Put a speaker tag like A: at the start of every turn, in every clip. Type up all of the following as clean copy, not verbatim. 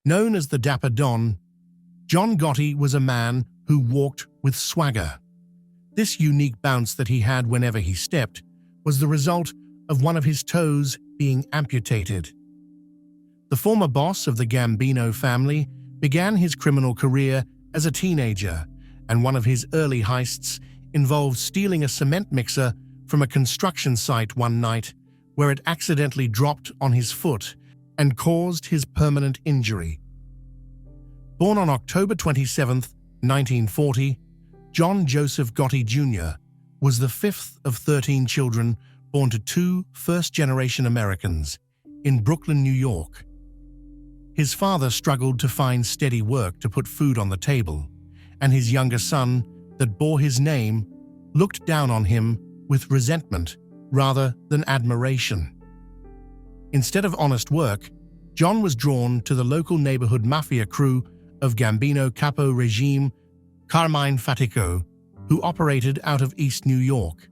A: Known as the Dapper Don, John Gotti was a man who walked with swagger. This unique bounce that he had whenever he stepped was the result of one of his toes being amputated. The former boss of the Gambino family began his criminal career as a teenager, and one of his early heists involved stealing a cement mixer from a construction site one night, where it accidentally dropped on his foot and caused his permanent injury. Born on October 27, 1940, John Joseph Gotti Jr. was the fifth of 13 children born to two first-generation Americans in Brooklyn, New York. His father struggled to find steady work to put food on the table, and his younger son, that bore his name, looked down on him with resentment rather than admiration. Instead of honest work, John was drawn to the local neighborhood Mafia crew of Gambino Capo Regime, Carmine Fatico, who operated out of East New York.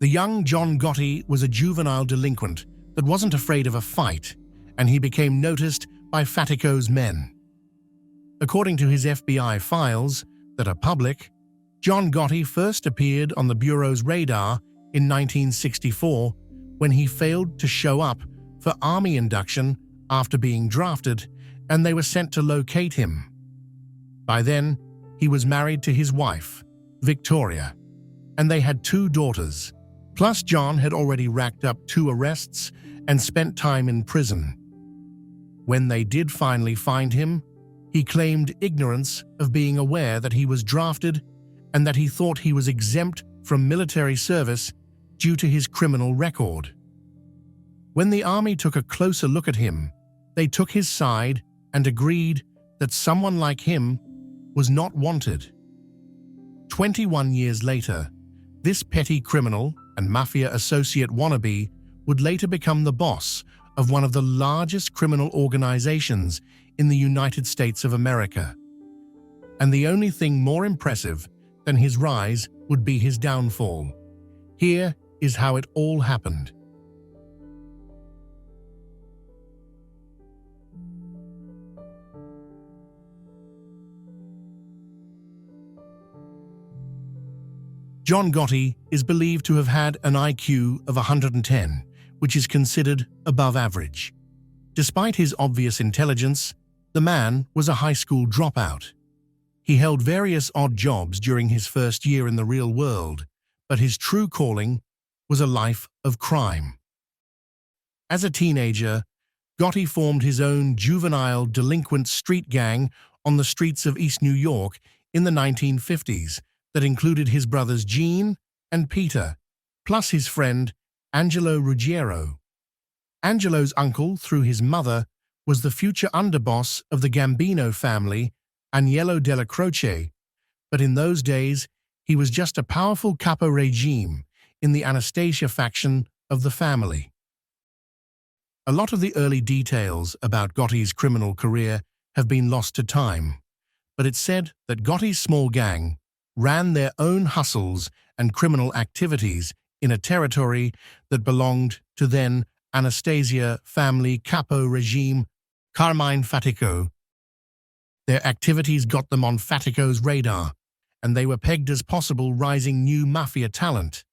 A: The young John Gotti was a juvenile delinquent that wasn't afraid of a fight, and he became noticed by Fatico's men. According to his FBI files that are public, John Gotti first appeared on the Bureau's radar in 1964 when he failed to show up for Army induction after being drafted, and they were sent to locate him. By then, he was married to his wife, Victoria, and they had two daughters. Plus, John had already racked up 2 arrests and spent time in prison. When they did finally find him, he claimed ignorance of being aware that he was drafted and that he thought he was exempt from military service due to his criminal record. When the Army took a closer look at him, they took his side and agreed that someone like him was not wanted. 21 years later, this petty criminal and Mafia associate wannabe would later become the boss of one of the largest criminal organizations in the United States of America. And the only thing more impressive than his rise would be his downfall. Here is how it all happened. John Gotti is believed to have had an IQ of 110, which is considered above average. Despite his obvious intelligence, the man was a high school dropout. He held various odd jobs during his first year in the real world, but his true calling was a life of crime. As a teenager, Gotti formed his own juvenile delinquent street gang on the streets of East New York in the 1950s that included his brothers Gene and Peter, plus his friend Angelo Ruggiero. Angelo's uncle, through his mother, was the future underboss of the Gambino family, Agnello della Croce, but in those days he was just a powerful Capo Regime in the Anastasia faction of the family. A lot of the early details about Gotti's criminal career have been lost to time, but it's said that Gotti's small gang ran their own hustles and criminal activities in a territory that belonged to then Anastasia family Capo Regime, Carmine Fatico. Their activities got them on Fatico's radar, and they were pegged as possible rising new Mafia talent.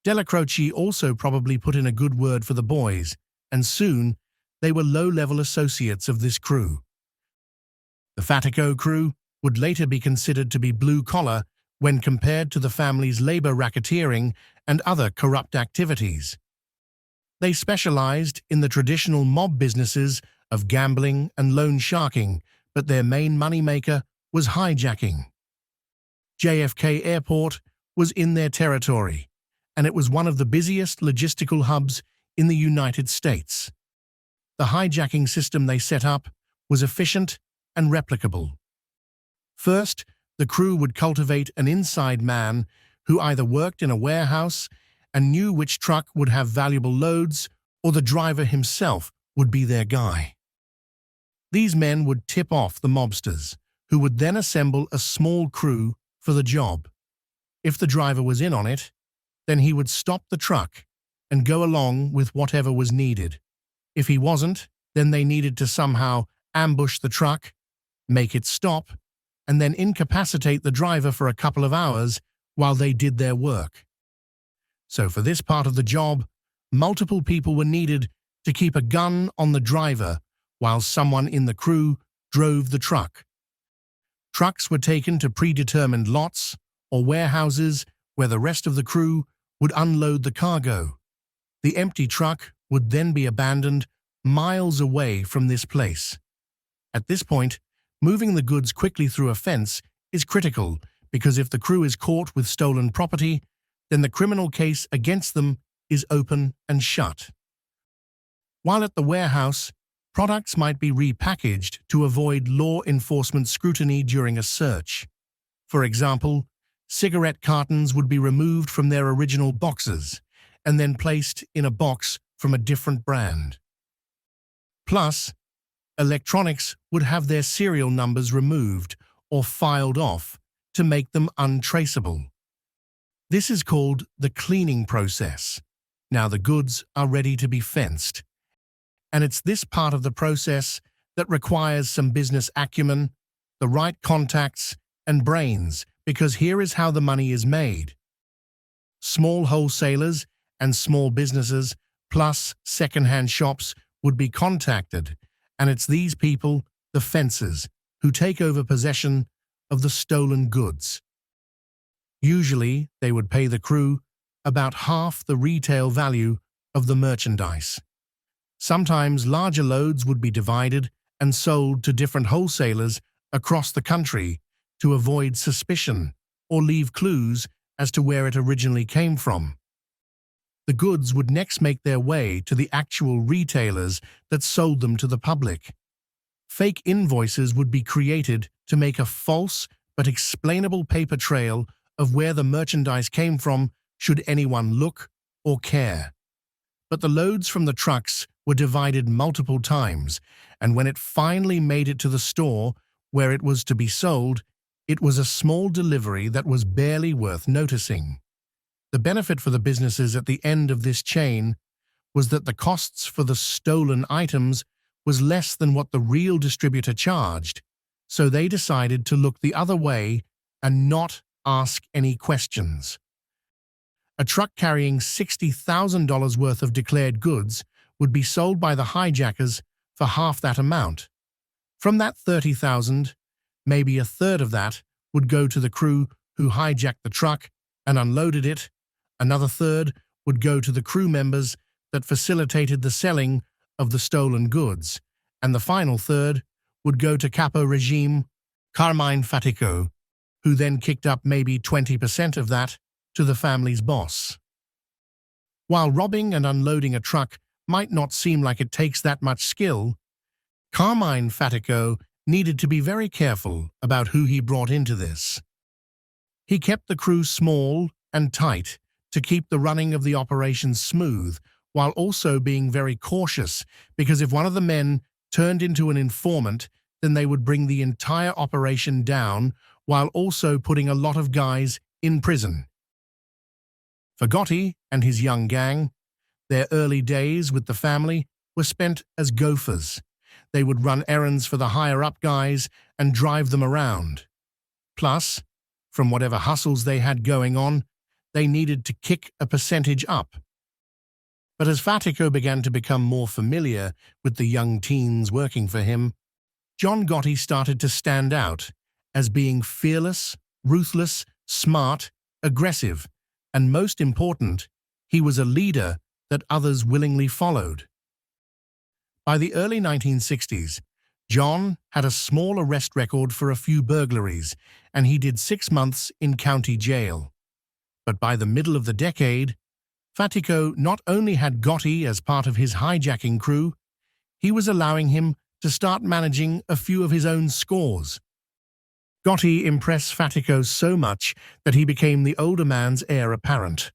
A: Della Croce also probably put in a good word for the boys, and soon they were low-level associates of this crew. The Fatico crew would later be considered to be blue-collar when compared to the family's labor racketeering and other corrupt activities. They specialized in the traditional mob businesses of gambling and loan sharking, but their main moneymaker was hijacking. JFK Airport was in their territory, and it was one of the busiest logistical hubs in the United States. The hijacking system they set up was efficient and replicable. First, the crew would cultivate an inside man who either worked in a warehouse and knew which truck would have valuable loads, or the driver himself would be their guy. These men would tip off the mobsters, who would then assemble a small crew for the job. If the driver was in on it, then he would stop the truck and go along with whatever was needed. If he wasn't, then they needed to somehow ambush the truck, make it stop, and then incapacitate the driver for a couple of hours while they did their work. So for this part of the job, multiple people were needed to keep a gun on the driver while someone in the crew drove the truck. Trucks were taken to predetermined lots or warehouses where the rest of the crew would unload the cargo. The empty truck would then be abandoned miles away from this place. At this point, moving the goods quickly through a fence is critical because if the crew is caught with stolen property, then the criminal case against them is open and shut. While at the warehouse, products might be repackaged to avoid law enforcement scrutiny during a search. For example, cigarette cartons would be removed from their original boxes and then placed in a box from a different brand. Plus, electronics would have their serial numbers removed or filed off to make them untraceable. This is called the cleaning process. Now the goods are ready to be fenced. And it's this part of the process that requires some business acumen, the right contacts, and brains, because here is how the money is made. Small wholesalers and small businesses, plus second-hand shops, would be contacted, and it's these people, the fencers, who take over possession of the stolen goods. Usually, they would pay the crew about half the retail value of the merchandise. Sometimes larger loads would be divided and sold to different wholesalers across the country to avoid suspicion or leave clues as to where it originally came from. The goods would next make their way to the actual retailers that sold them to the public. Fake invoices would be created to make a false but explainable paper trail of where the merchandise came from should anyone look or care. But the loads from the trucks were divided multiple times, and when it finally made it to the store where it was to be sold, it was a small delivery that was barely worth noticing. The benefit for the businesses at the end of this chain was that the costs for the stolen items was less than what the real distributor charged, so they decided to look the other way and not ask any questions. A truck carrying $60,000 worth of declared goods would be sold by the hijackers for half that amount. From that $30,000, maybe a third of that would go to the crew who hijacked the truck and unloaded it. Another third would go to the crew members that facilitated the selling of the stolen goods, and the final third would go to Capo Regime, Carmine Fatico, who then kicked up maybe 20% of that to the family's boss. While robbing and unloading a truck might not seem like it takes that much skill, Carmine Fatico needed to be very careful about who he brought into this. He kept the crew small and tight to keep the running of the operation smooth, while also being very cautious, because if one of the men turned into an informant, then they would bring the entire operation down, while also putting a lot of guys in prison. For Gotti and his young gang, their early days with the family were spent as gophers. They would run errands for the higher-up guys and drive them around. Plus, from whatever hustles they had going on, they needed to kick a percentage up. But as Fatico began to become more familiar with the young teens working for him, John Gotti started to stand out as being fearless, ruthless, smart, aggressive, and most important, he was a leader that others willingly followed. By the early 1960s, John had a small arrest record for a few burglaries, and he did 6 months in county jail. But by the middle of the decade, Fatico not only had Gotti as part of his hijacking crew, he was allowing him to start managing a few of his own scores. Gotti impressed Fatico so much that he became the older man's heir apparent.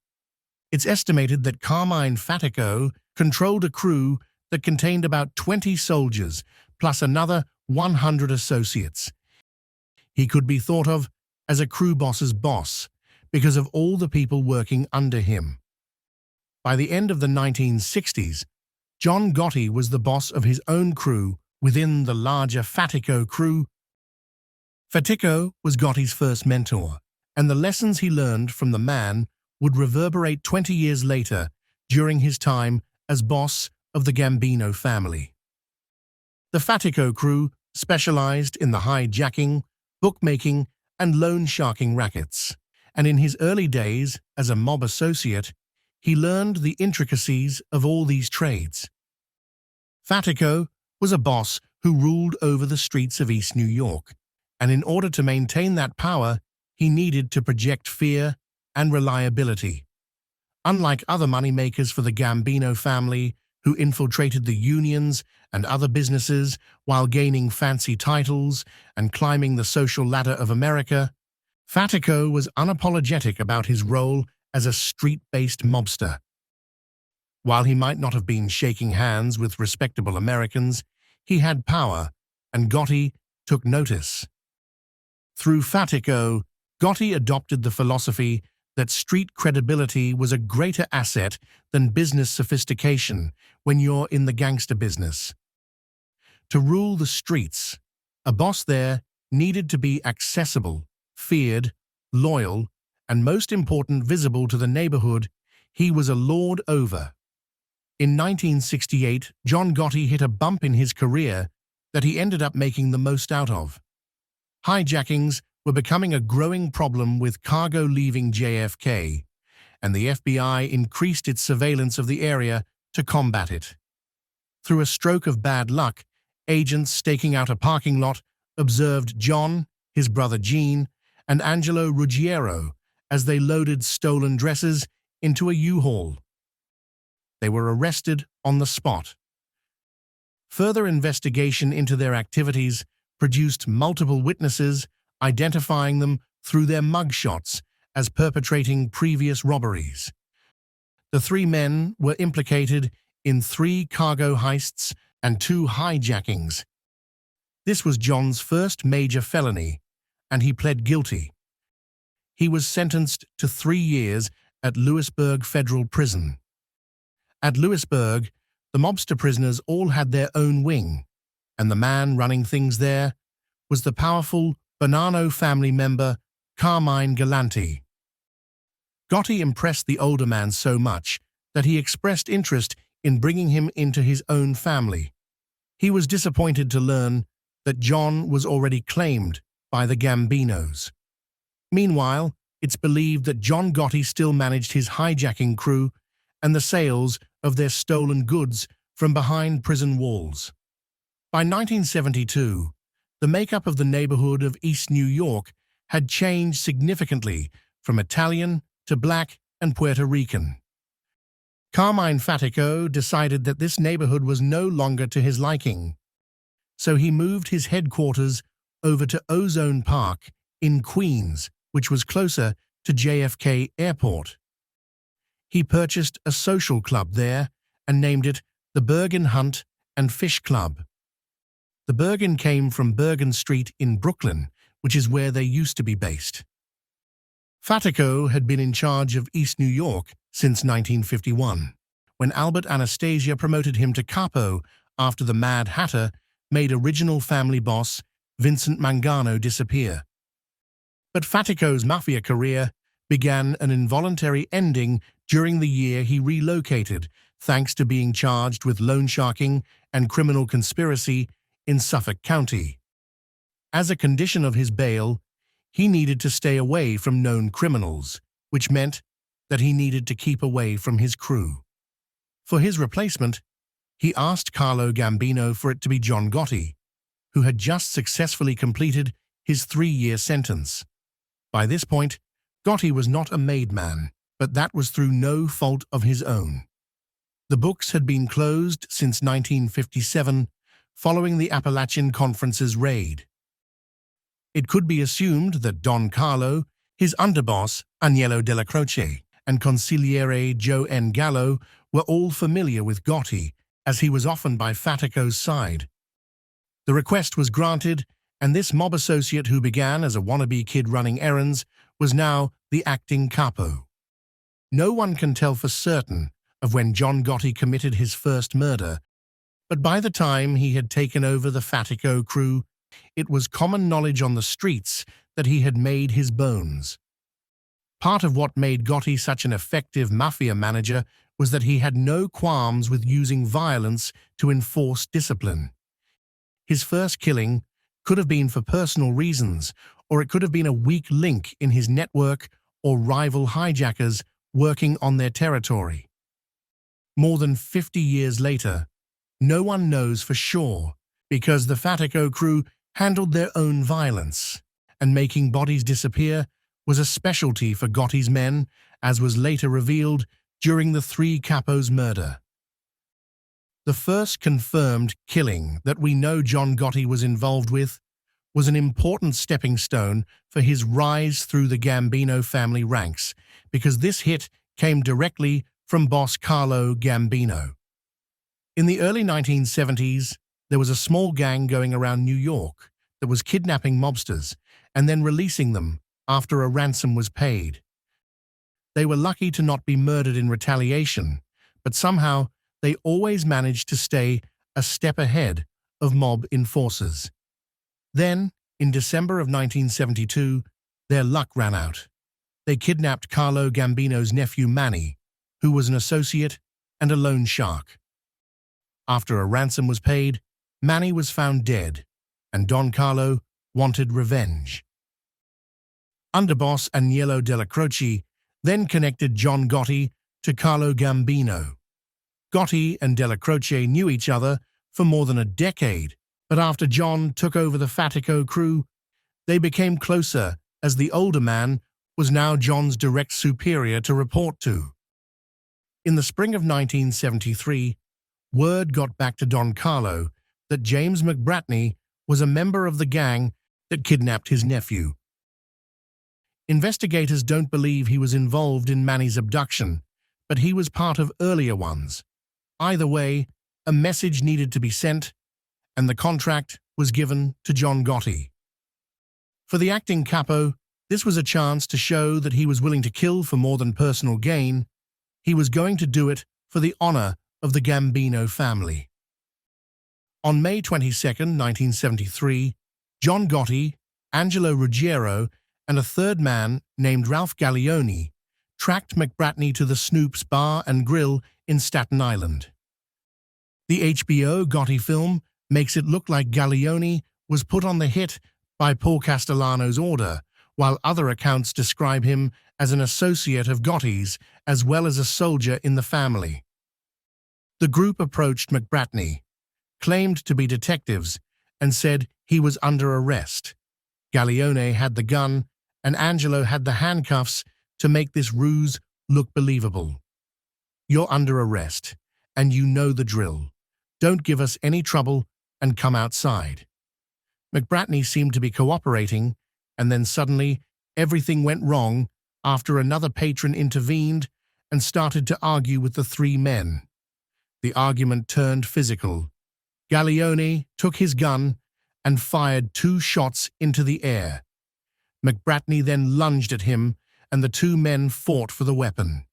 A: It's estimated that Carmine Fatico controlled a crew that contained about 20 soldiers, plus another 100 associates. He could be thought of as a crew boss's boss because of all the people working under him. By the end of the 1960s, John Gotti was the boss of his own crew within the larger Fatico crew. Fatico was Gotti's first mentor, and the lessons he learned from the man would reverberate 20 years later during his time as boss of the Gambino family. The Fatico crew specialized in the hijacking, bookmaking, and loan sharking rackets, and in his early days as a mob associate, he learned the intricacies of all these trades. Fatico was a boss who ruled over the streets of East New York, and in order to maintain that power, he needed to project fear and reliability. Unlike other moneymakers for the Gambino family, who infiltrated the unions and other businesses while gaining fancy titles and climbing the social ladder of America, Fatico was unapologetic about his role as a street-based mobster. While he might not have been shaking hands with respectable Americans, he had power, and Gotti took notice. Through Fatico, Gotti adopted the philosophy that street credibility was a greater asset than business sophistication when you're in the gangster business. To rule the streets, a boss there needed to be accessible, feared, loyal, and most important, visible to the neighborhood he was a lord over. In 1968, John Gotti hit a bump in his career that he ended up making the most out of. Hijackings were becoming a growing problem with cargo leaving JFK, and the FBI increased its surveillance of the area to combat it. Through a stroke of bad luck, agents staking out a parking lot observed John, his brother Gene, and Angelo Ruggiero as they loaded stolen dresses into a U-Haul. They were arrested on the spot. Further investigation into their activities produced multiple witnesses identifying them through their mugshots as perpetrating previous robberies. The three men were implicated in 3 cargo heists and 2 hijackings. This was John's first major felony, and he pled guilty. He was sentenced to 3 years at Lewisburg Federal Prison. At Lewisburg, the mobster prisoners all had their own wing, and the man running things there was the powerful Bonanno family member Carmine Fatico. Gotti impressed the older man so much that he expressed interest in bringing him into his own family. He was disappointed to learn that John was already claimed by the Gambinos. Meanwhile, it's believed that John Gotti still managed his hijacking crew and the sales of their stolen goods from behind prison walls. By 1972, the makeup of the neighborhood of East New York had changed significantly from Italian to Black and Puerto Rican. Carmine Fatico decided that this neighborhood was no longer to his liking, so he moved his headquarters over to Ozone Park in Queens, which was closer to JFK Airport. He purchased a social club there and named it the Bergin Hunt and Fish Club. The Bergin came from Bergen Street in Brooklyn, which is where they used to be based. Fatico had been in charge of East New York since 1951, when Albert Anastasia promoted him to capo after the Mad Hatter made original family boss Vincent Mangano disappear. But Fatico's Mafia career began an involuntary ending during the year he relocated, thanks to being charged with loan sharking and criminal conspiracy in Suffolk County. As a condition of his bail, he needed to stay away from known criminals, which meant that he needed to keep away from his crew. For his replacement, he asked Carlo Gambino for it to be John Gotti, who had just successfully completed his 3-year sentence. By this point, Gotti was not a made man, but that was through no fault of his own. The books had been closed since 1957, following the Appalachian Conference's raid. It could be assumed that Don Carlo, his underboss Agnello Della Croce, and consigliere Joe N. Gallo were all familiar with Gotti, as he was often by Fatico's side. The request was granted, and this mob associate who began as a wannabe kid running errands was now the acting capo. No one can tell for certain of when John Gotti committed his first murder, But by the time he had taken over the Fatico crew, it was common knowledge on the streets that he had made his bones. Part of what made Gotti such an effective mafia manager was that he had no qualms with using violence to enforce discipline. His first killing could have been for personal reasons, or it could have been a weak link in his network or rival hijackers working on their territory. More than 50 years later, no one knows for sure, because the Fatico crew handled their own violence, and making bodies disappear was a specialty for Gotti's men, as was later revealed during the three capos' murder. The first confirmed killing that we know John Gotti was involved with was an important stepping stone for his rise through the Gambino family ranks, because this hit came directly from boss Carlo Gambino. In the early 1970s, there was a small gang going around New York that was kidnapping mobsters and then releasing them after a ransom was paid. They were lucky to not be murdered in retaliation, but somehow they always managed to stay a step ahead of mob enforcers. Then, in December of 1972, their luck ran out. They kidnapped Carlo Gambino's nephew Manny, who was an associate and a loan shark. After a ransom was paid, Manny was found dead, and Don Carlo wanted revenge. Underboss Agnello Della Croce then connected John Gotti to Carlo Gambino. Gotti and Della Croce knew each other for more than a decade, but after John took over the Fatico crew, they became closer as the older man was now John's direct superior to report to. In the spring of 1973, word got back to Don Carlo that James McBratney was a member of the gang that kidnapped his nephew. Investigators don't believe he was involved in Manny's abduction, but he was part of earlier ones. Either way, a message needed to be sent, and the contract was given to John Gotti. For the acting capo, this was a chance to show that he was willing to kill for more than personal gain. He was going to do it for the honor of the Gambino family. On May 22, 1973, John Gotti, Angelo Ruggiero, and a third man named Ralph Gallioni tracked McBratney to the Snoop's Bar and Grill in Staten Island. The HBO Gotti film makes it look like Gallioni was put on the hit by Paul Castellano's order, while other accounts describe him as an associate of Gotti's as well as a soldier in the family. The group approached McBratney, claimed to be detectives, and said he was under arrest. Gallioni had the gun, and Angelo had the handcuffs to make this ruse look believable. "You're under arrest, and you know the drill. Don't give us any trouble and come outside." McBratney seemed to be cooperating, and then suddenly everything went wrong after another patron intervened and started to argue with the three men. The argument turned physical. Gallioni took his gun and fired 2 shots into the air. McBratney then lunged at him, and the 2 men fought for the weapon.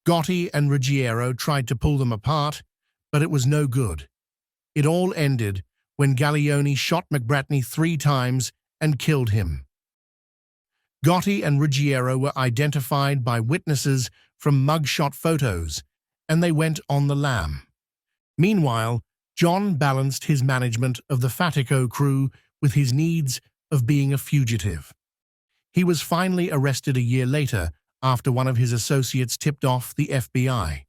A: Gotti and Ruggiero tried to pull them apart, but it was no good. It all ended when Gallioni shot McBratney 3 times and killed him. Gotti and Ruggiero were identified by witnesses from mugshot photos, and they went on the lam. Meanwhile, John balanced his management of the Fatico crew with his needs of being a fugitive. He was finally arrested a year later after one of his associates tipped off the FBI.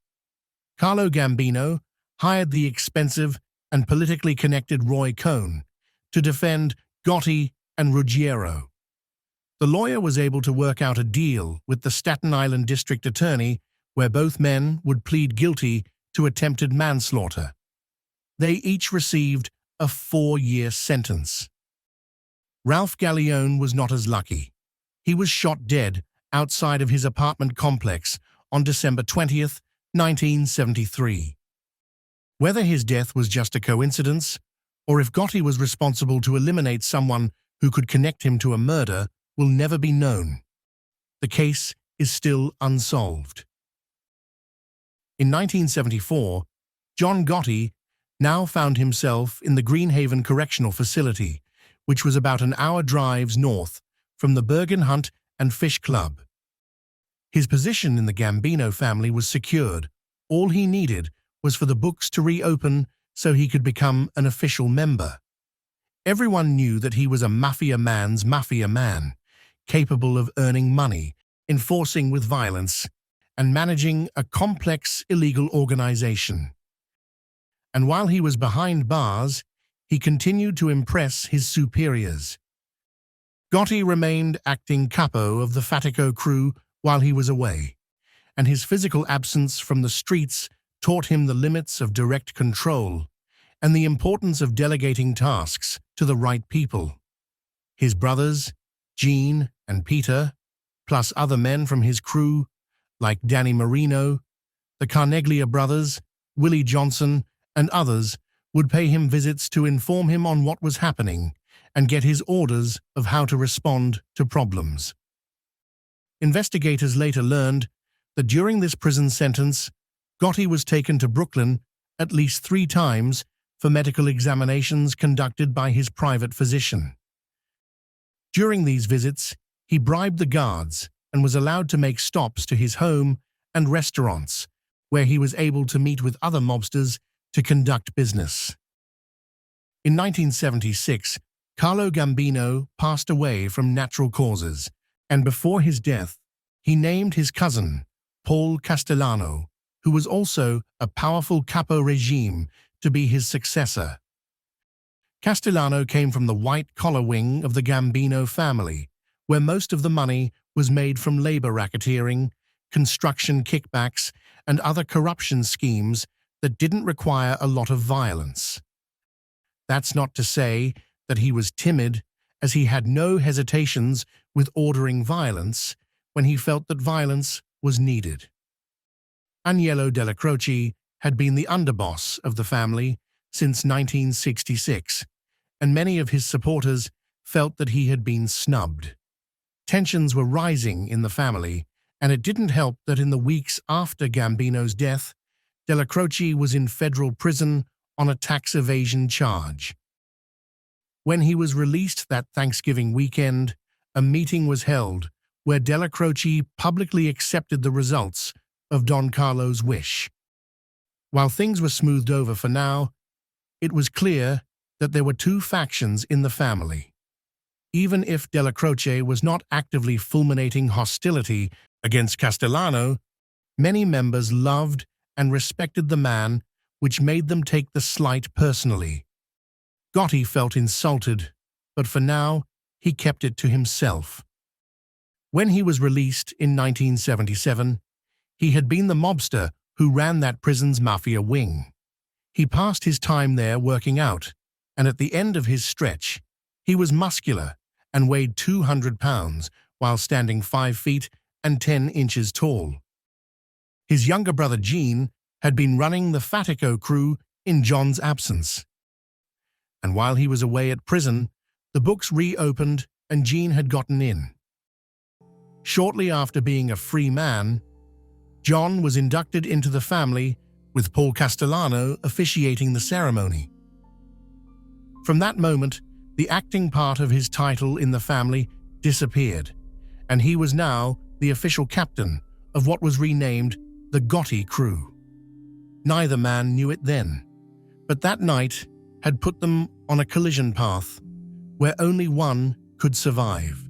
A: Carlo Gambino hired the expensive and politically connected Roy Cohn to defend Gotti and Ruggiero. The lawyer was able to work out a deal with the Staten Island district attorney where both men would plead guilty to attempted manslaughter. They each received a 4-year sentence. Ralph Gallioni was not as lucky. He was shot dead outside of his apartment complex on December 20th, 1973. Whether his death was just a coincidence, or if Gotti was responsible to eliminate someone who could connect him to a murder, will never be known. The case is still unsolved. In 1974, John Gotti now found himself in the Greenhaven Correctional Facility, which was about an hour drive north from the Bergin Hunt and Fish Club. His position in the Gambino family was secured. All he needed was for the books to reopen so he could become an official member. Everyone knew that he was a mafia man's mafia man, capable of earning money, enforcing with violence, and managing a complex illegal organization. And while he was behind bars, he continued to impress his superiors. Gotti remained acting capo of the Fatico crew while he was away, and his physical absence from the streets taught him the limits of direct control and the importance of delegating tasks to the right people. His brothers, Gene and Peter, plus other men from his crew, like Danny Marino, the Carneglia brothers, Willie Johnson, and others, would pay him visits to inform him on what was happening and get his orders of how to respond to problems. Investigators later learned that during this prison sentence, Gotti was taken to Brooklyn at least 3 times for medical examinations conducted by his private physician. During these visits, he bribed the guards and was allowed to make stops to his home and restaurants, where he was able to meet with other mobsters to conduct business. In 1976, Carlo Gambino passed away from natural causes, and before his death, he named his cousin, Paul Castellano, who was also a powerful Capo Regime, to be his successor. Castellano came from the white-collar wing of the Gambino family, where most of the money was made from labor racketeering, construction kickbacks, and other corruption schemes that didn't require a lot of violence. That's not to say that he was timid, as he had no hesitations with ordering violence when he felt that violence was needed. Agnello Della Croce had been the underboss of the family since 1966, and many of his supporters felt that he had been snubbed. Tensions were rising in the family, and it didn't help that in the weeks after Gambino's death, Della Croce was in federal prison on a tax evasion charge. When he was released that Thanksgiving weekend, a meeting was held where Della Croce publicly accepted the results of Don Carlo's wish. While things were smoothed over for now, it was clear that there were 2 factions in the family. Even if Della Croce was not actively fulminating hostility against Castellano, many members loved and respected the man, which made them take the slight personally. Gotti felt insulted, but for now, he kept it to himself. When he was released in 1977, he had been the mobster who ran that prison's mafia wing. He passed his time there working out, and at the end of his stretch, he was muscular and weighed 200 pounds while standing 5 feet and 10 inches tall. His younger brother Gene had been running the Fatico crew in John's absence. And while he was away at prison, the books reopened and Gene had gotten in. Shortly after being a free man, John was inducted into the family, with Paul Castellano officiating the ceremony. From that moment, the acting part of his title in the family disappeared, and he was now the official captain of what was renamed the Gotti crew. Neither man knew it then, but that night had put them on a collision path where only one could survive.